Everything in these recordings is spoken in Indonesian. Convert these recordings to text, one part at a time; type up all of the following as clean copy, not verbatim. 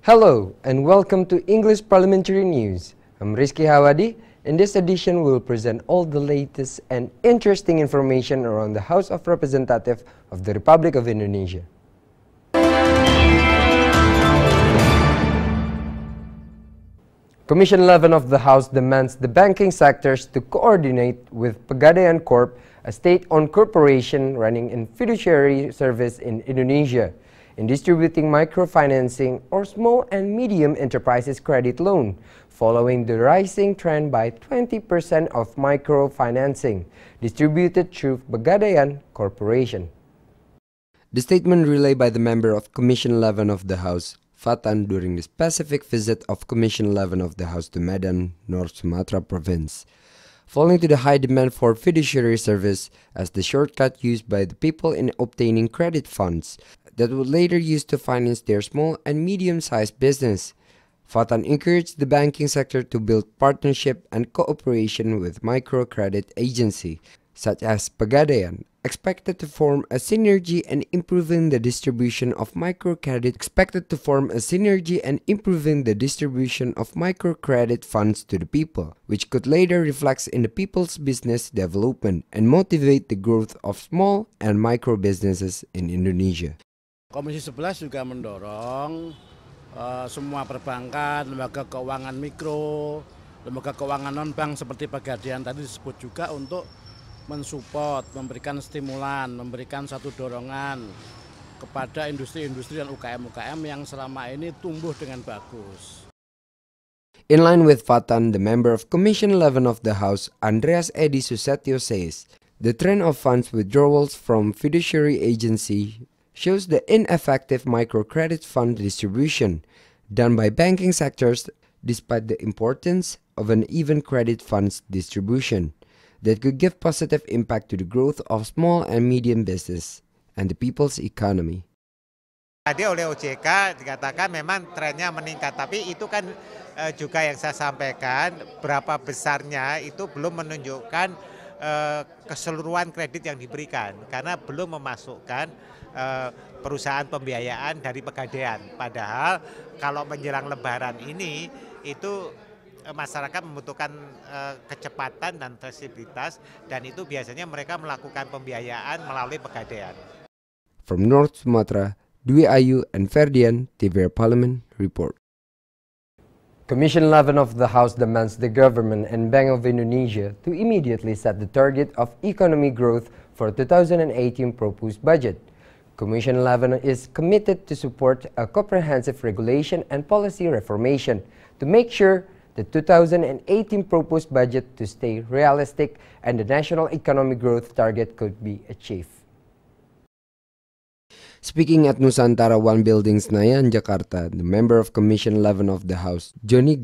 Hello and welcome to English Parliamentary News. I'm Rizky Hawadi. In this edition, we'll present all the latest and interesting information around the House of Representatives of the Republic of Indonesia. Commission 11 of the House demands the banking sectors to coordinate with Pegadaian Corp, a state-owned corporation running in fiduciary service in Indonesia, in distributing microfinancing or small and medium enterprises credit loan, following the rising trend by 20% of microfinancing distributed through Pegadaian Corporation. The statement relayed by the member of Commission 11 of the House, FATHAN, during the specific visit of Commission 11 of the House to Medan, North Sumatra Province, falling to the high demand for fiduciary service as the shortcut used by the people in obtaining credit funds that would later use to finance their small and medium-sized business. FATHAN encouraged the banking sector to build partnership and cooperation with microcredit agencies, such as Pegadaian, expected to form a synergy and improving the distribution of microcredit funds to the people, which could later reflect in the people's business development and motivate the growth of small and micro businesses in Indonesia. Komisi 11 juga mendorong semua perbankan, lembaga keuangan mikro, lembaga keuangan non-bank seperti Pegadaian tadi disebut juga untuk mensupport, memberikan stimulan, memberikan satu dorongan kepada industri-industri dan UKM-UKM yang selama ini tumbuh dengan bagus. In line with FATHAN, the member of Commission 11 of the House, ANDREAS SUSETYO, says the trend of funds withdrawals from fiduciary agency shows the ineffective microcredit fund distribution done by banking sectors despite the importance of an even credit funds distribution that could give positive impact to the growth of small and medium business and the people's economy. Tadi oleh OJK dikatakan memang trennya meningkat, tapi itu kan juga yang saya sampaikan berapa besarnya itu belum menunjukkan keseluruhan kredit yang diberikan karena belum memasukkan perusahaan pembiayaan dari Pegadaian. Padahal kalau menjelang Lebaran ini itu masyarakat membutuhkan kecepatan dan fleksibilitas dan itu biasanya mereka melakukan pembiayaan melalui Pegadaian. From North Sumatra, Dwi Ayu and Ferdian, Dpr Parlemen report. Commission 11 of the House demands the government and Bank of Indonesia to immediately set the target of economic growth for 2018 proposed budget. Commission 11 is committed to support a comprehensive regulation and policy reformation to make sure the 2018 proposed budget to stay realistic and the national economic growth target could be achieved. Speaking at Nusantara One Building Senayan, Jakarta, the member of Commission 11 of the House, JOHNY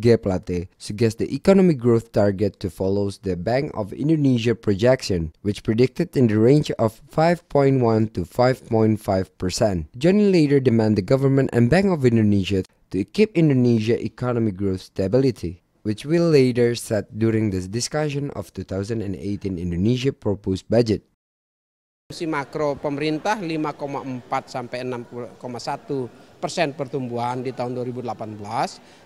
suggests the economic growth target to follow the Bank of Indonesia projection, which predicted in the range of 5.1 to 5.5%. JOHNY later demanded the government and Bank of Indonesia to keep Indonesia economic growth stability, which will later set during the discussion of 2018 Indonesia proposed budget. Asumsi makro pemerintah 5,4 sampai 6,1% pertumbuhan di tahun 2018,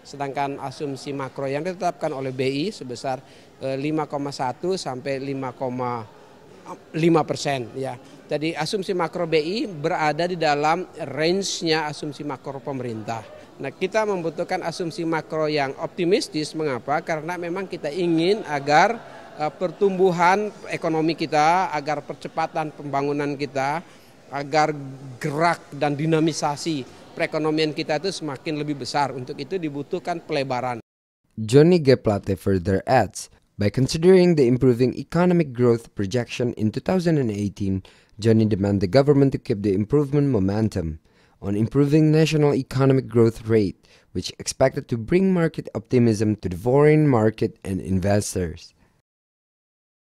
sedangkan asumsi makro yang ditetapkan oleh BI sebesar 5,1 sampai 5,5%. Ya. Jadi asumsi makro BI berada di dalam range-nya asumsi makro pemerintah. Nah, kita membutuhkan asumsi makro yang optimistis. Mengapa? Karena memang kita ingin agar pertumbuhan ekonomi kita, agar percepatan pembangunan kita, agar gerak dan dinamisasi perekonomian kita itu semakin lebih besar. Untuk itu dibutuhkan pelebaran. JOHNY further adds, by considering the improving economic growth projection in 2018, JOHNY demands the government to keep the improvement momentum on improving national economic growth rate, which expected to bring market optimism to the foreign market and investors.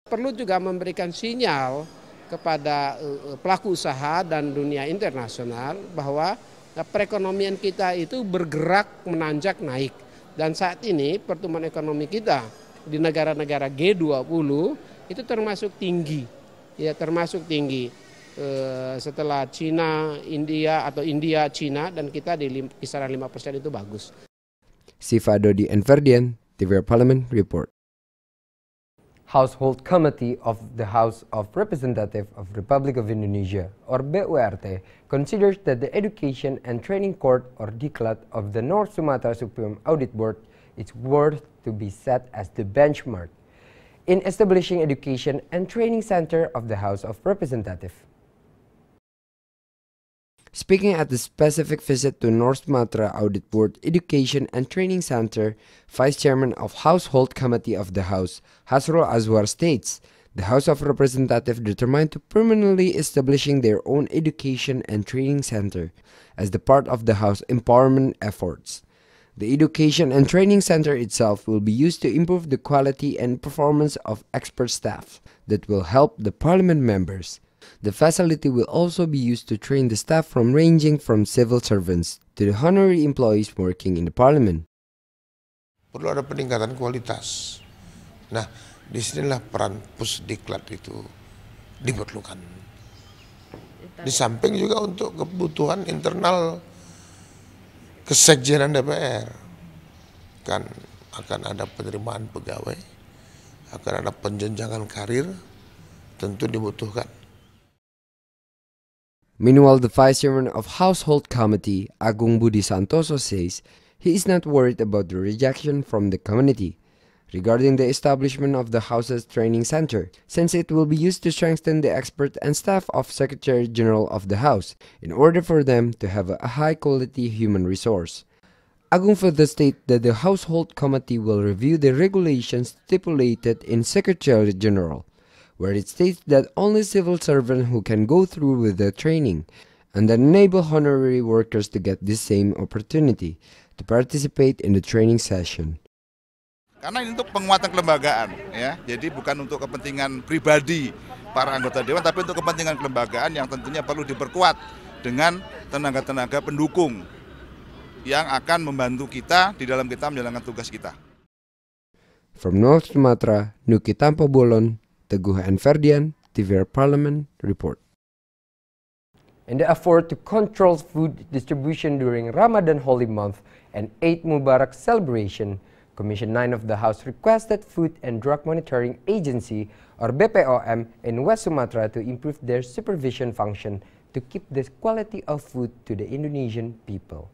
Perlu juga memberikan sinyal kepada pelaku usaha dan dunia internasional bahwa perekonomian kita itu bergerak menanjak naik. Dan saat ini pertumbuhan ekonomi kita di negara-negara G20 itu termasuk tinggi. Ya, termasuk tinggi. setelah Cina, India atau India, Cina, dan kita di kisaran 5% itu bagus. Siva Dodi and Ferdian, Dpr Parlemen Report. Household Committee of the House of Representatives of Republic of Indonesia or BURT considers that the Education and Training Court or Diklat of the North Sumatra Supreme Audit Board is worth to be set as the benchmark in establishing Education and Training Center of the House of Representatives. Speaking at the specific visit to North Sumatra Audit Board Education and Training Center, Vice Chairman of Household Committee of the House, AZWAR states, the House of Representatives determined to permanently establishing their own education and training center as the part of the House empowerment efforts. The Education and Training Center itself will be used to improve the quality and performance of expert staff that will help the Parliament members. The facility will also be used to train the staff ranging from civil servants to the honorary employees working in the Parliament. Perlu ada peningkatan kualitas. Nah, disinilah peran pusdiklat itu diperlukan. Di samping juga untuk kebutuhan internal kesekjenan DPR, kan akan ada penerimaan pegawai, akan ada penjenjangan karir, tentu dibutuhkan. Meanwhile, the Vice Chairman of Household Committee, Agung Budi Santoso, says he is not worried about the rejection from the community regarding the establishment of the House's training center, since it will be used to strengthen the expert and staff of Secretary General of the House in order for them to have a high-quality human resource. Agung further states that the Household Committee will review the regulations stipulated in Secretary General, where it states that only civil servants who can go through with the training, and that enable honorary workers to get the same opportunity to participate in the training session. Karena ini untuk penguatan kelembagaan, ya. Jadi bukan untuk kepentingan pribadi para anggota dewan, tapi untuk kepentingan kelembagaan yang tentunya perlu diperkuat dengan tenaga-tenaga pendukung yang akan membantu kita di dalam kita menjalankan tugas kita. From North Sumatra, Nuki Tanpa Bolon, Teguh and Ferdian, Dpr Parlemen Report. In the effort to control food distribution during Ramadan Holy Month and Eid Mubarak celebration, Commission 9 of the House requested Food and Drug Monitoring Agency or BPOM in West Sumatra to improve their supervision function to keep the quality of food to the Indonesian people.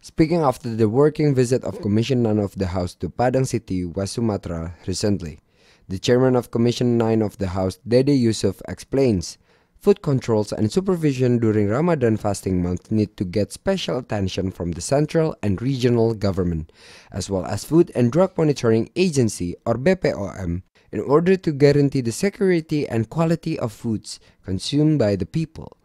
Speaking after the working visit of Commission 9 of the House to Padang City, West Sumatra recently, the chairman of Commission 9 of the House, Dede Yusuf, explains, food controls and supervision during Ramadan fasting month need to get special attention from the central and regional government, as well as Food and Drug Monitoring Agency or BPOM, in order to guarantee the security and quality of foods consumed by the people.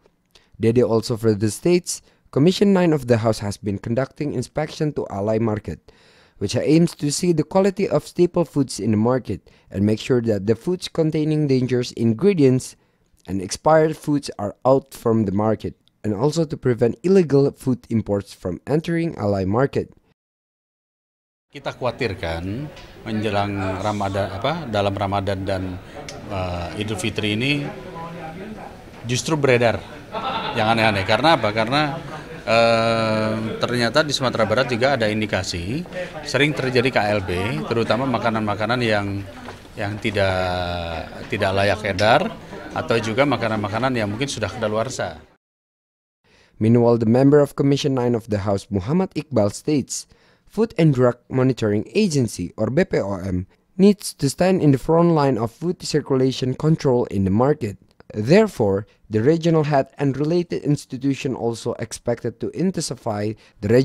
Dede also further states, Commission 9 of the House has been conducting inspection to Alai Market, which aims to see the quality of staple foods in the market and make sure that the foods containing dangerous ingredients and expired foods are out from the market, and also to prevent illegal food imports from entering Alai Market. Kita khawatirkan menjelang Ramadan, dalam Ramadan dan Idul Fitri ini justru beredar yang aneh-aneh. Karena apa? Karena ternyata di Sumatera Barat juga ada indikasi sering terjadi KLB, terutama makanan-makanan yang tidak layak edar, atau juga makanan-makanan yang mungkin sudah kadaluarsa. Meanwhile, the member of Commission 9 of the House, Muhammad Iqbal, states, Food and Drug Monitoring Agency, or BPOM, needs to stand in the front line of food circulation control in the market. Therefore, the regional head and related institution also expected to intensify the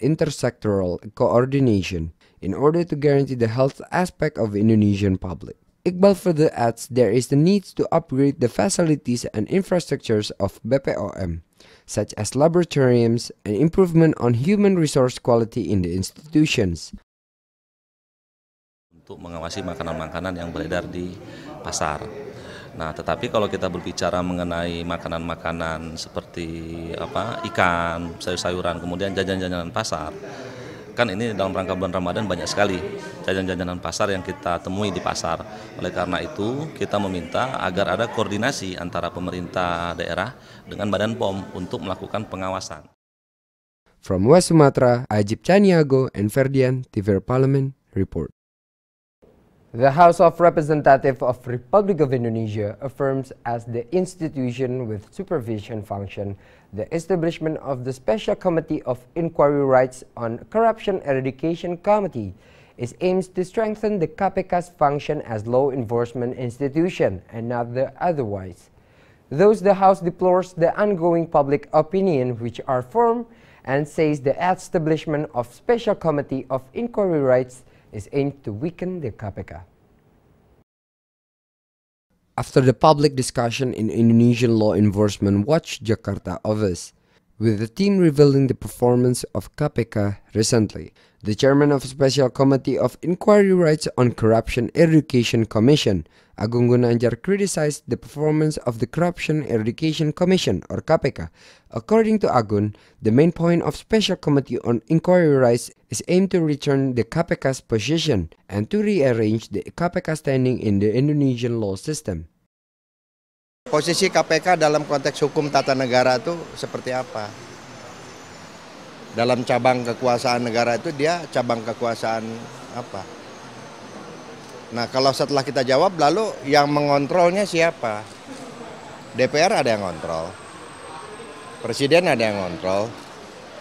intersectoral coordination in order to guarantee the health aspect of Indonesian public. Iqbal further adds there is the need to upgrade the facilities and infrastructures of BPOM, such as laboratoriums and improvement on human resource quality in the institutions. Untuk mengawasi makanan-makanan yang beredar di pasar. Nah, tetapi kalau kita berbicara mengenai makanan-makanan seperti ikan, sayur-sayuran, kemudian jajan-jajanan pasar, Kan ini dalam rangka bulan Ramadan banyak sekali jajanan-jajanan pasar yang kita temui di pasar. Oleh karena itu kita meminta agar ada koordinasi antara pemerintah daerah dengan Badan POM untuk melakukan pengawasan. From West Sumatra, Ajib Chaniago and Ferdian, Dpr Parlemen, report. The House of Representatives of Republic of Indonesia affirms as the institution with supervision function the establishment of the Special Committee of Inquiry Rights on Corruption Eradication Committee is aims to strengthen the KPK's function as law enforcement institution and not the otherwise. Thus, the House deplores the ongoing public opinion which are formed and says the establishment of Special Committee of Inquiry Rights is aimed to weaken the KPK. After the public discussion in Indonesian Law Enforcement Watch Jakarta office, with the team revealing the performance of KPK recently, the chairman of Special Committee of Inquiry Rights on Corruption Eradication Commission, Agung Gunanjar, criticized the performance of the Corruption Eradication Commission or KPK. According to Agun, the main point of Special Committee on Inquiry Rights is aimed to return the KPK's position and to rearrange the KPK standing in the Indonesian law system. Posisi KPK dalam konteks hukum tata negara itu seperti apa? Dalam cabang kekuasaan negara itu dia cabang kekuasaan apa? Nah, kalau setelah kita jawab, lalu yang mengontrolnya siapa? DPR ada yang ngontrol, Presiden ada yang ngontrol,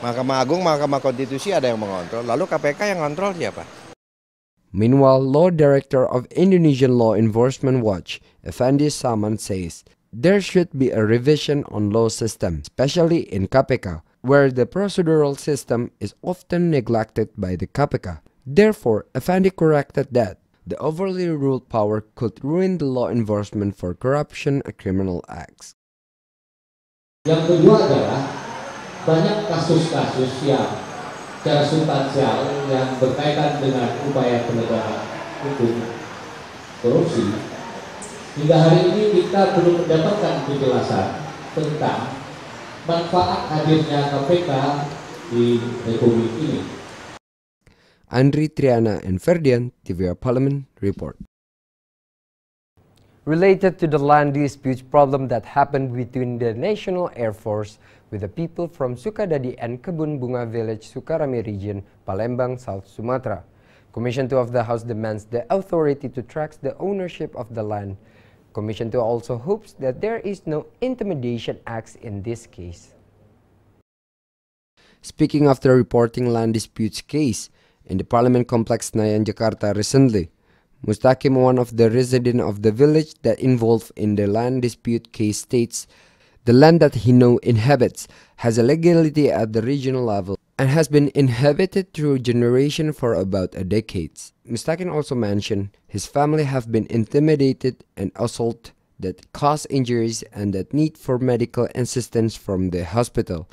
Mahkamah Agung, Mahkamah Konstitusi ada yang mengontrol, lalu KPK yang ngontrol siapa? Meanwhile, Law Director of Indonesian Law Enforcement Watch, Effendi Saman, says there should be a revision on law system, especially in KPK, where the procedural system is often neglected by the KPK. Therefore, Effendi corrected that the overly ruled power could ruin the law enforcement for corruption and criminal acts. Yang kedua adalah banyak kasus-kasus yang secara substansial yang berkaitan dengan upaya penegakan hukum korupsi. Hingga hari ini kita belum mendapatkan penjelasan tentang manfaat hadirnya KPK di Republik ini. Andri Triana and Ferdian, Dpr Parlemen, report. Related to the land dispute problem that happened between the National Air Force with the people from Sukadadi and Kebun Bunga Village, Sukarame region, Palembang, South Sumatra, Commission 2 of the House demands the authority to track the ownership of the land. Commission 2 also hopes that there is no intimidation acts in this case. Speaking of the reporting land disputes case, in the Parliament Complex Senayan, Jakarta recently, Mustaqim, one of the residents of the village that involved in the land dispute case, states the land that he now inhabits has a legality at the regional level and has been inhabited through generation for about a decade. Mustaqim also mentioned his family have been intimidated and assaulted that cause injuries and that need for medical assistance from the hospital.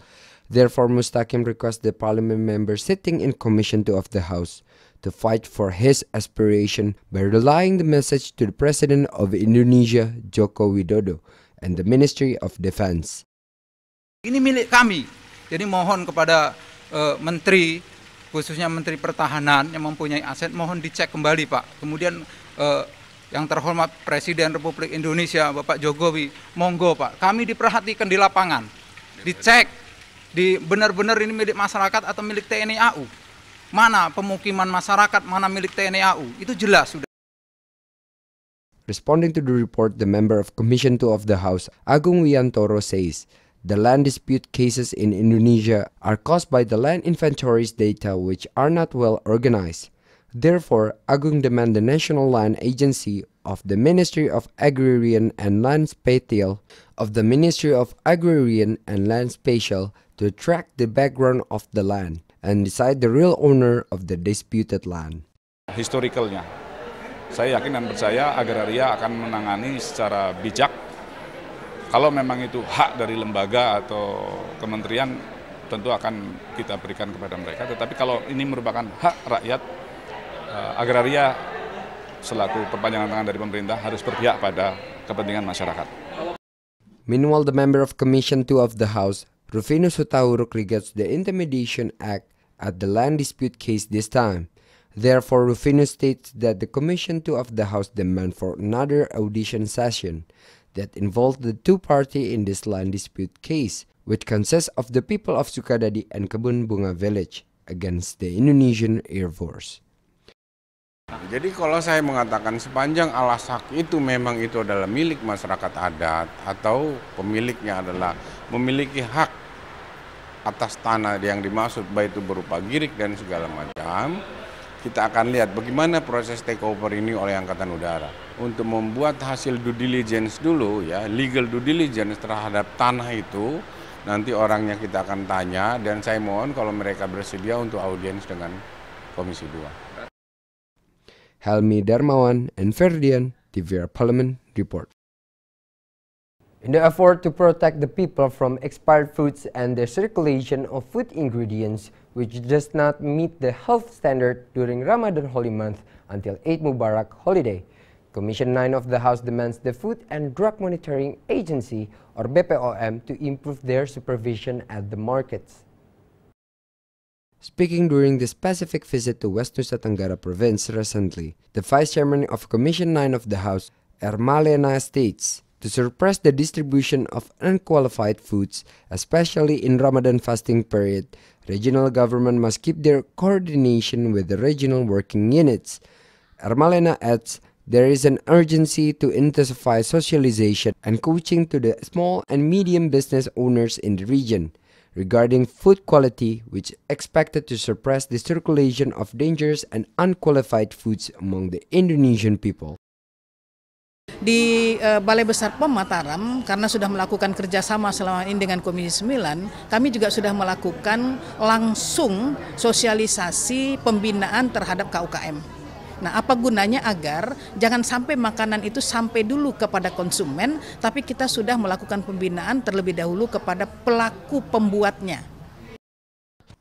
Therefore, Mustaqim requests the parliament member sitting in Commission 2 of the House to fight for his aspiration by relaying the message to the President of Indonesia, Joko Widodo, and the Ministry of Defense. Ini milik kami, jadi mohon kepada Menteri, khususnya Menteri Pertahanan yang mempunyai aset, mohon dicek kembali Pak. Kemudian yang terhormat Presiden Republik Indonesia, Bapak Jokowi, monggo Pak, kami diperhatikan di lapangan, dicek. Benar-benar ini milik masyarakat atau milik TNI AU? Mana pemukiman masyarakat, mana milik TNI AU? Itu jelas sudah. Responding to the report, the member of Commission 2 of the House, Agung Wiantoro, says the land dispute cases in Indonesia are caused by the land inventories data which are not well organized. Therefore, Agung demands the National Land Agency of the Ministry of Agrarian and Land Spatial to track the background of the land and decide the real owner of the disputed land. Historicalnya, saya yakin dan percaya agraria akan menangani secara bijak. Kalau memang itu hak dari lembaga atau kementerian, tentu akan kita berikan kepada mereka. Tetapi kalau ini merupakan hak rakyat, agraria selaku perpanjangan tangan dari pemerintah harus berpihak pada kepentingan masyarakat. Meanwhile, the member of Commission 2 of the House, Rufinus Hutauruk, regards the Intimidation Act at the land dispute case this time. Therefore, Rufino states that the Commission 2 of the House demand for another audition session that involved the two parties in this land dispute case, which consists of the people of Sukadadi and Kebun Bunga village against the Indonesian Air Force. Jadi kalau saya mengatakan sepanjang alas hak itu memang itu adalah milik masyarakat adat atau pemiliknya adalah memiliki hak atas tanah yang dimaksud baik itu berupa girik dan segala macam, kita akan lihat bagaimana proses takeover ini oleh Angkatan Udara untuk membuat hasil due diligence dulu ya, legal due diligence terhadap tanah itu. Nanti orangnya kita akan tanya dan saya mohon kalau mereka bersedia untuk audiens dengan Komisi 2. Helmi Darmawan and Ferdian, Dpr Parlemen report. In the effort to protect the people from expired foods and the circulation of food ingredients which does not meet the health standard during Ramadan holy month until Eid Mubarak holiday, Commission 9 of the House demands the Food and Drug Monitoring Agency or BPOM to improve their supervision at the markets. Speaking during the specific visit to West Nusa Tenggara Province recently, the Vice Chairman of Commission 9 of the House, Ermalena, states, to suppress the distribution of unqualified foods, especially in Ramadan fasting period, regional government must keep their coordination with the regional working units. Ermalena adds, there is an urgency to intensify socialization and coaching to the small and medium business owners in the region regarding food quality, which is expected to suppress the circulation of dangerous and unqualified foods among the Indonesian people. Di Balai Besar POM Mataram, karena sudah melakukan kerjasama selama ini dengan Komisi 9, kami juga sudah melakukan langsung sosialisasi pembinaan terhadap KUKM. Nah, apa gunanya agar jangan sampai makanan itu sampai dulu kepada konsumen, tapi kita sudah melakukan pembinaan terlebih dahulu kepada pelaku pembuatnya.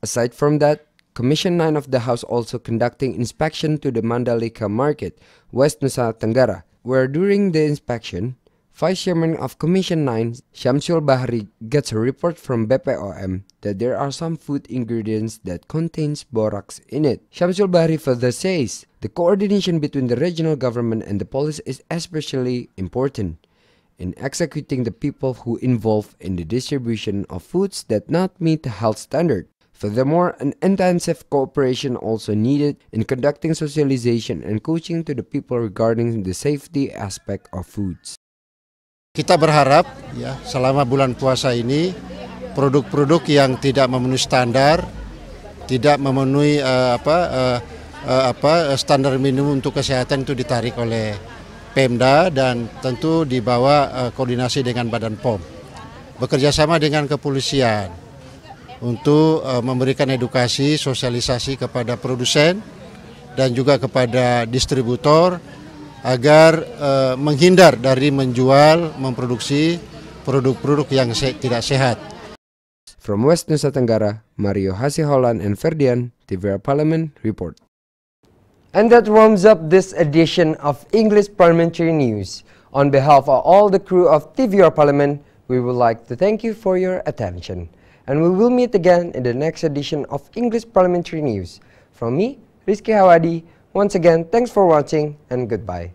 Aside from that, Commission 9 of the House also conducting inspection to the Mandalika Market, West Nusa Tenggara, where during the inspection, Vice Chairman of Commission 9, Syamsul Bahri, gets a report from BPOM that there are some food ingredients that contains borax in it. Syamsul Bahri further says, the coordination between the regional government and the police is especially important in executing the people who involved in the distribution of foods that not meet the health standard. Furthermore, an intensive cooperation also needed in conducting socialization and coaching to the people regarding the safety aspect of foods. Kita berharap ya selama bulan puasa ini produk-produk yang tidak memenuhi standar, tidak memenuhi standar minimum untuk kesehatan itu ditarik oleh Pemda dan tentu di bawah koordinasi dengan Badan POM. Bekerjasama dengan kepolisian untuk memberikan edukasi, sosialisasi kepada produsen dan juga kepada distributor agar menghindar dari menjual, memproduksi produk-produk yang tidak sehat. From West Nusa Tenggara, Mario Hasiholan and Ferdian, Dpr Parlemen report. And that rounds up this edition of English Parliamentary News. On behalf of all the crew of TVR Parliament, we would like to thank you for your attention. And we will meet again in the next edition of English Parliamentary News. From me, Rizky Hawadi, once again, thanks for watching and goodbye.